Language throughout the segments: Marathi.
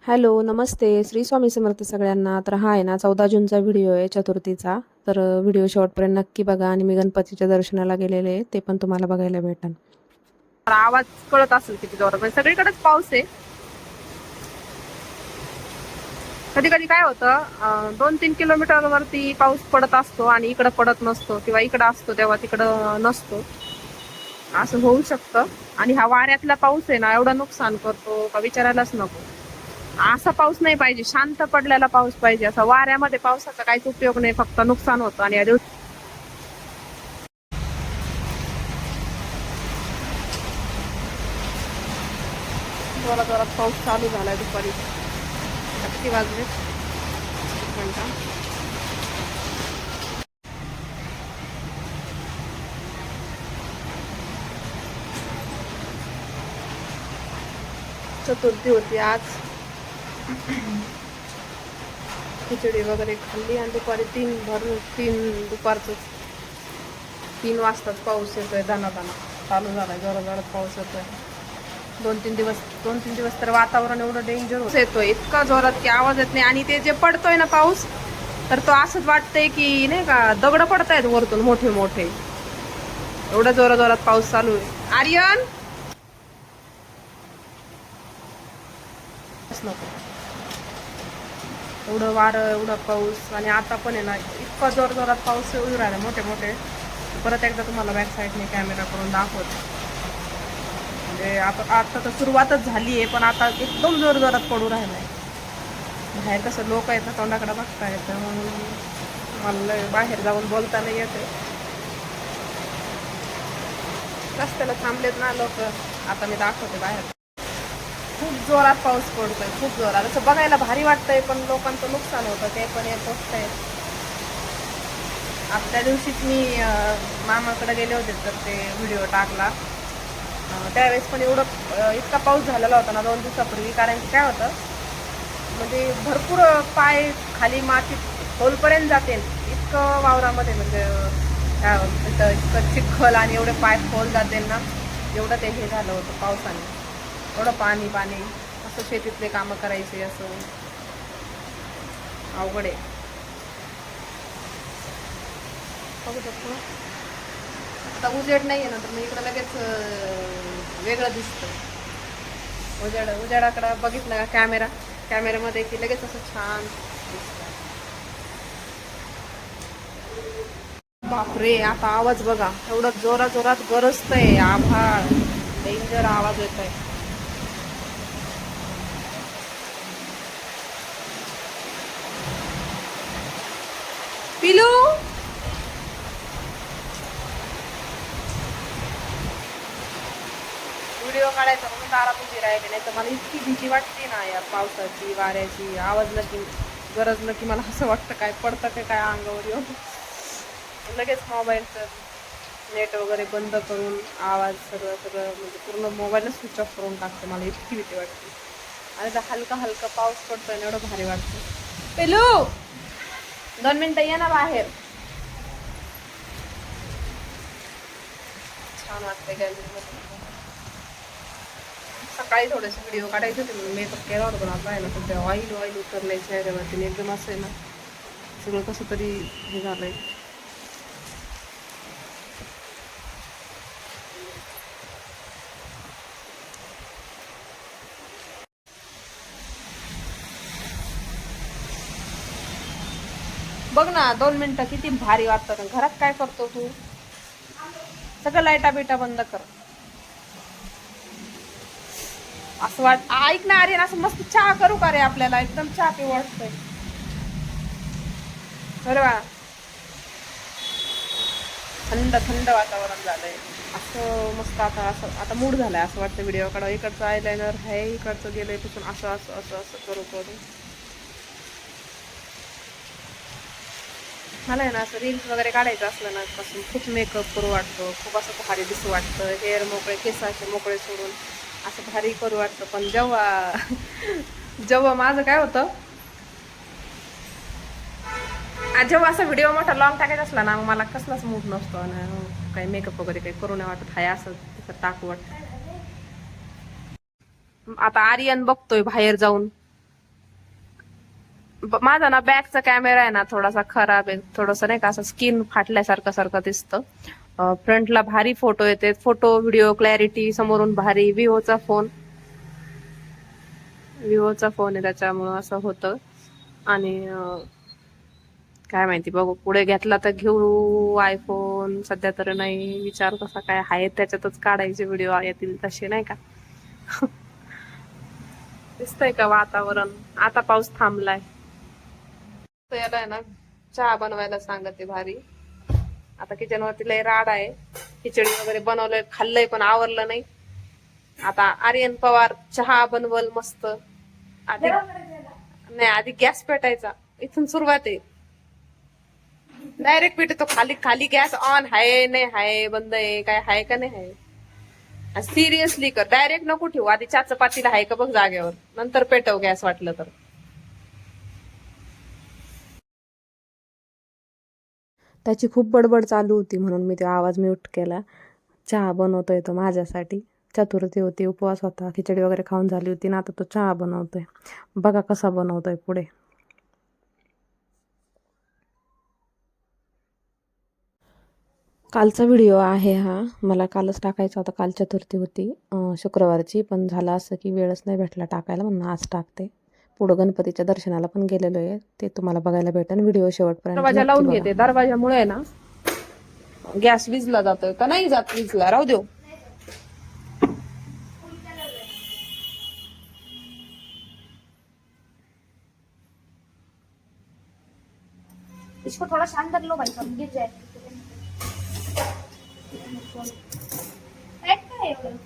हॅलो, नमस्ते. श्री स्वामी समर्थ सगळ्यांना. तर हा आहे ना 14 जूनचा व्हिडिओ आहे चतुर्थीचा. तर व्हिडिओ शेवटपर्यंत नक्की बघा आणि मी गणपतीच्या दर्शनाला गेलेले आहे ते पण तुम्हाला बघायला भेटेल. आवाज कळत असेल किती जोरात, म्हणजे सगळीकडेच पाऊस आहे. कधी कधी काय होतं, 2-3 किलोमीटर वरती पाऊस पडत असतो आणि इकडं पडत नसतो, किंवा इकडं असतो तेव्हा तिकडं नसतो, असं होऊ शकतं. आणि हा वाऱ्यातला पाऊस आहे ना, एवढं नुकसान करतो का विचारायलाच नको. असा पाऊस नाही पाहिजे, शांत पडलेला पाऊस पाहिजे. असा वाऱ्यामध्ये पावसाचा काहीच उपयोग नाही, फक्त नुकसान होतं. आणि या दिवशी जोरात जोरात पाऊस चालू झालाय दुपारी. किती वाजले? एक मिनिट. चतुर्थी होती आज. खिचडी वगैरे खाल्ली आणि दुपारी दुपारचं 3 वाजताच पाऊस येतोय. दाना चालू झालाय, जोरात जोरात पाऊस येतोय. 2-3 दिवस तर वातावरण एवढं डेंजर येतोय, इतका जोरात की आवाज येत नाही. आणि ते जे पडतोय ना पाऊस, तर तो असंच वाटतंय की नाही का दगड पडतायत वरतून मोठे मोठे. एवढा जोरात जोरात पाऊस चालू आहे. आर्यन नको, एवढं वारं, एवढा पाऊस. आणि आता पण आहे ना इतका जोर जोरात पाऊस येऊ राहिला मोठे मोठे. परत एकदा तुम्हाला बॅक साईडने कॅमेरा करून दाखवते. म्हणजे आता तर सुरुवातच झाली आहे, पण आता एकदम जोर जोरात पडू राहिलाय. बाहेर कसं लोक आहेत ना, तोंडाकडे बघता येतं, म्हणून मला बाहेर जाऊन बोलता नाही येते. रस्त्याला थांबलेत ना लोक. आता मी दाखवते बाहेर. खूप जोरात पाऊस पडतोय, खूप जोरात. असं बघायला भारी वाटतंय, पण लोकांचं नुकसान होतं ते पण एक गोष्ट आहे. आता त्या दिवशीच मी मामाकडे गेले होते, तर ते व्हिडिओ टाकला. त्यावेळेस पण इतका पाऊस झालेला होता ना 2 दिवसापूर्वी. कारण की काय होतं, म्हणजे भरपूर पाय खाली मातीत खोलपर्यंत जाते, इतकं वावरामध्ये. म्हणजे इतकं चिखल आणि एवढे पाय खोल जाते ना, एवढं ते हे झालं होतं पावसाने. एवढं पाणी पाणी, असं शेतीतले कामं करायचे, असं अवघड आहे. बघू शकतो आता उजेड नाही आहे ना, तर मग इकडं लगेच वेगळं दिसतं. उजेडाकडं बघितलं का कॅमेऱ्यामध्ये, की लगेच असं छान दिसतं. बापरे, आता आवाज बघा, एवढं जोरात जोरात गरजतंय आभाळ. डेंजर आवाज येत आहे. पिलू, व्हिडिओ काढायचा म्हणून दारात उभी राहिले, नाही तर मला इतकी भीती वाटते ना या पावसाची, वाऱ्याची. आवाजलं की, गरजलं की मला असं वाटतं काय पडतं का काय अंगावर येऊन. लगेच मोबाईलचं नेट वगैरे बंद करून आवाज सगळं सगळं म्हणजे पूर्ण मोबाईलच स्विच ऑफ करून टाकते. मला इतकी भीती वाटते. आणि आता हलका हलका पाऊस पडतोय ना, एवढं भारी वाटतं. पिलू, 2 मिनिटं ये ना बाहेर. छान वाटतंय गॅलरीमध्ये. सकाळी थोडेसे व्हिडिओ काढायचे होते म्हणून मेकअप केला होता, पण आता आहे ना सध्या ऑइल ऑइल उतरलंय चेहऱ्यावरती. एकदम असं आहे ना, सगळं कसं तरी हे झालंय. बघ ना, 2 मिनिटं किती भारी वाटतं. घरात काय करतो तू? सगळं लाईटा बिटा बंद कर. असं ऐक ना अरे, असं मस्त चहा करू का रे आपल्याला? एकदम चहा पिऊ वाटतंय बरं. थंड थंड वातावरण झालंय, असं मस्त. आता मूड झालाय, असं वाटतं व्हिडिओ काढा. इकडचं आयलायनर आहे, इकडचं गेलंय पुसून. असं असं असं असं करू करू मला आहे ना असं रील्स वगैरे काढायचं असलं ना, पासून खूप मेकअप करू वाटतो, खूप असं भारी दिसू वाटतं. हेअर मोकळे, केस असे मोकळे सोडून असं भारी करू वाटतं. पण जेव्हा जेव्हा माझं काय होतं, जेव्हा असं व्हिडिओ मोठा लॉंग टाकायचा असला ना, मग मला कसलाच मूड नसतो. आणि काही मेकअप वगैरे काही करू नाही वाटत. हाय असं तिथं टाकू वाटतं. आता आर्यन बघतोय बाहेर जाऊन. माझा ना बॅकचा कॅमेरा आहे ना थोडासा खराब आहे, थोडस नाही का असं स्किन फाटल्यासारखं दिसतं. फ्रंटला भारी फोटो येते, फोटो व्हिडिओ क्लॅरिटी समोरून भारी. विवोचा फोन आहे त्याच्यामुळं असं होतं. आणि काय माहिती बघू, पुढे घेतला तर घेऊ आयफोन. सध्या तर नाही, विचार कसा काय आहे त्याच्यातच काढायचे व्हिडिओ येतील तसे नाही का. दिसतंय का वातावरण? आता पाऊस थांबलाय. तर याला आहे ना चहा बनवायला सांगते भारी. आता किचन वरती लय राड आहे, खिचडी वगैरे बनवलंय, खाल्लंय पण आवरलं नाही. आता आर्यन पवार चहा बनवल मस्त. आधी नाही, आधी गॅस पेटायचा, इथून सुरुवात आहे. डायरेक्ट पेटतो खाली खाली, गॅस ऑन आहे नाही आहे, बंद आहे काय आहे का नाही आहे. सिरियसली कर, डायरेक्ट नको ठेवू. आधी चहा चपातीला आहे का बघ जागेवर, नंतर पेटव गॅस वाटलं तर. त्याची खूप बडबड चालू होती म्हणून मी तो आवाज म्यूट केला. चहा बनवतोय तो माझ्यासाठी. चतुर्थी होती, उपवास होता, खिचडी वगैरे खाऊन झाली होती ना, आता तो चहा बनवतोय. बघा कसा बनवतोय पुढे. कालचा व्हिडिओ आहे हा, मला कालच टाकायचा होता. काल चतुर्थी होती शुक्रवारची, पण झालं असं की वेळच नाही भेटला टाकायला, म्हणून आज टाकते. पुढं गणपतीच्या दर्शनाला पण गेलेलो आहे, ते तुम्हाला बघायला भेटेल. व्हिडिओ शेवटपर्यंत दरवाजा नक्की लावून बघा. घेते, दरवाजामुळे आहे ना गॅस विजला जातोय का नाही जात, विजला राहू देऊ. इसको थोड़ा सा अंदर लो भाई, कम गिर जाए। टाइट का है एवढं?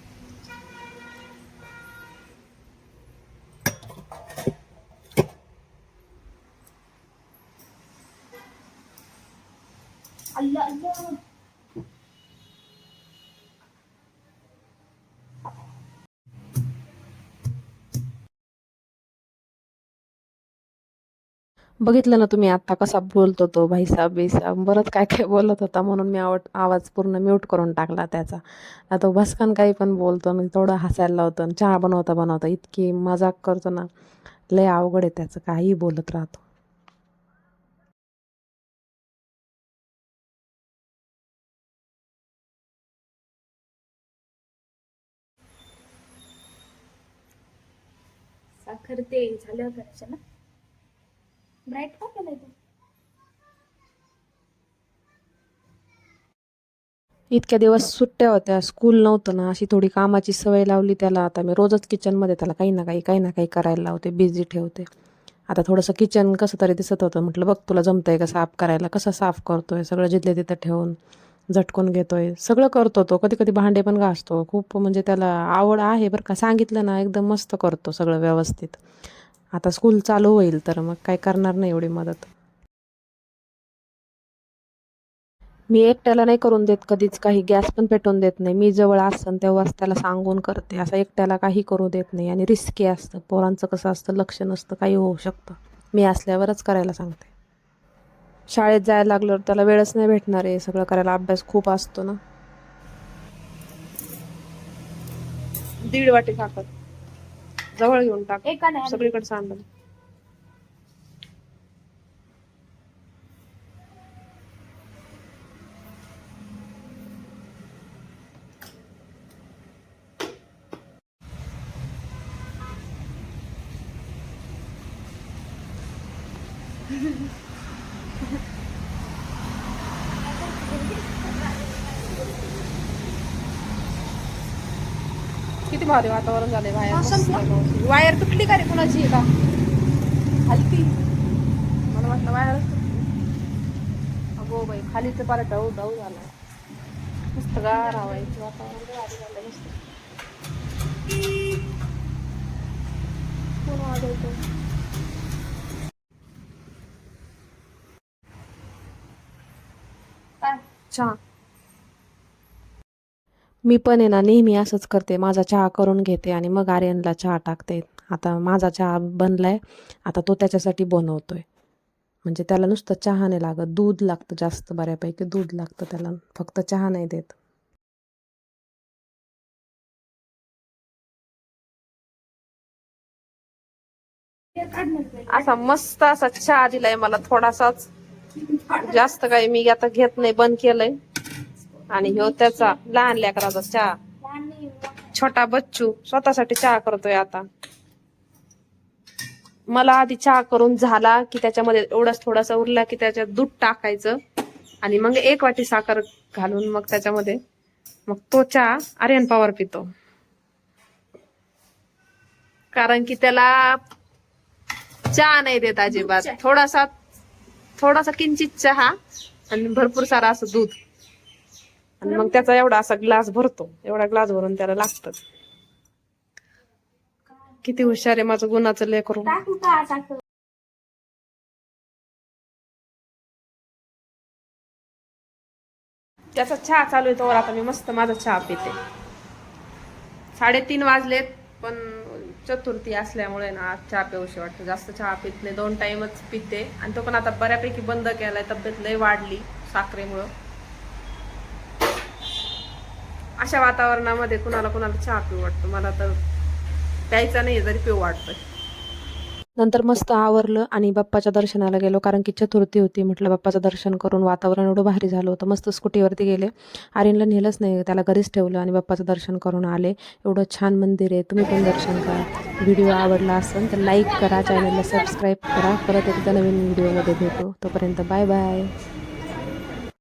अल्लाह अल्लाह, बघितलं ना तुम्ही आता कसा बोलतो तो, भाईसाब बेसाब बरंच काय काय बोलत होता, म्हणून मी आवाज पूर्ण म्यूट करून टाकला त्याचा. आता तो भसकन काही पण बोलतो आणि थोडं हसायला लावतो. आणि चहा बनवता बनवता इतकी मजाक करतो ना, लय अवघड आहे त्याचं, काहीही बोलत राहतो. साखर ते झाल्यावर करायचं ना. ब्राईट का केलंय तू? इतक्या दिवस सुट्ट्या होत्या, स्कूल नव्हतं ना, अशी थोडी कामाची सवय लावली त्याला. आता मी रोजच किचनमध्ये त्याला काही ना काही करायला लावते, बिझी ठेवते. आता थोडंसं किचन कसं तरी दिसत होतं, म्हटलं बघ तुला जमतंय का साफ करायला, कसं साफ करतोय, सगळं जिथले तिथं ठेवून झटकून घेतोय, सगळं करतो तो. कधी कधी भांडे पण घासतो. खूप म्हणजे त्याला आवड आहे बरं का, सांगितलं ना एकदम मस्त करतो सगळं व्यवस्थित. आता स्कूल चालू होईल तर मग काय करणार नाही एवढी मदत. मी एकट्याला नाही करून देत कधीच काही, गॅस पण पेटवून देत नाही. मी जवळ असन तेव्हाच त्याला सांगून करते, असं एकट्याला काही करू देत नाही. आणि रिस्की असतं, पोरांचं कसं असतं, लक्ष नसतं, काही होऊ शकतं. मी असल्यावरच करायला सांगते. शाळेत जायला लागल्यावर त्याला वेळच नाही भेटणार आहे सगळं करायला, अभ्यास खूप असतो ना. 1.5 वाटी साखर जवळ घेऊन टाक, एका नाही आणली. सगळीकडे सांडल. किती भारी वातावरण झालंय बाहेर. मस्त. वायर तुटली का रे, कुणाची आहे का हलती? मला वाटलं वायर. अगो बाई, खाली तर पार डाऊ डाऊ झालाय. मस्त गार हवायचं वातावरण भारी झालंय मस्त. कोण वाजवतो? काय? चहा. मी पण आहे ना नेहमी असंच करते, माझा चहा करून घेते आणि मग आर्यनला चहा टाकते. आता माझा चहा बनलाय, आता तो त्याच्यासाठी बनवतोय. म्हणजे त्याला नुसतं चहा नाही लागत, दूध लागतं जास्त, बऱ्यापैकी दूध लागतं त्याला, फक्त चहा नाही देत. असा मस्त असा चहा दिलाय मला थोडासाच, जास्त काही मी आता घेत नाही, बंद केलंय. आणि ह्यो त्याचा लहान लेकराचा चहा, छोटा बच्चू स्वतःसाठी चहा करतोय आता. मला आधी चहा करून झाला की त्याच्यामध्ये एवढाच थोडासा उरला की त्याच्यात दूध टाकायचं आणि मग 1 वाटी साखर घालून मग त्याच्यामध्ये मग तो चहा आर्यन पवार पितो, कारण की त्याला चहा नाही देत अजिबात. थोडासा किंचित चहा आणि भरपूर सारा असं दूध, आणि मग त्याचा एवढा असा ग्लास भरतो, एवढा ग्लास भरून त्याला लागतं. किती हुशार आहे माझं गुणाचं लेकरू. त्याचा चहा चालू आहे तोवर आता मी मस्त माझा चहा पिते. 3:30 वाजलेत, पण चतुर्थी असल्यामुळे ना चहा पिऊशी वाटतं. जास्त चहा पित नाही, 2 टाइमच पिते, आणि तो पण आता बऱ्यापैकी बंद केलाय. तब्येत लय वाढली साखरेमुळं. अशा वातावरणामध्ये कुणाला चहा पिऊ वाटतं, मला तर प्यायचा नाही जरी पिऊ वाटतं. नंतर मस्त आवरलं आणि बाप्पाच्या दर्शनाला गेलो, कारण की चतुर्थी होती. म्हटलं बाप्पाचं दर्शन करून, वातावरण एवढं भारी झालं होतं. मस्त स्कूटीवरती गेले, आर्यनला नेलंच नाही, त्याला घरीच ठेवलं आणि बाप्पाचं दर्शन करून आले. एवढं छान मंदिर आहे, तुम्ही पण दर्शन करा. व्हिडिओ आवडला असेल तर लाईक करा, चॅनलला सबस्क्राईब करा. परत एकदा नवीन व्हिडिओमध्ये भेटू, तोपर्यंत बाय बाय.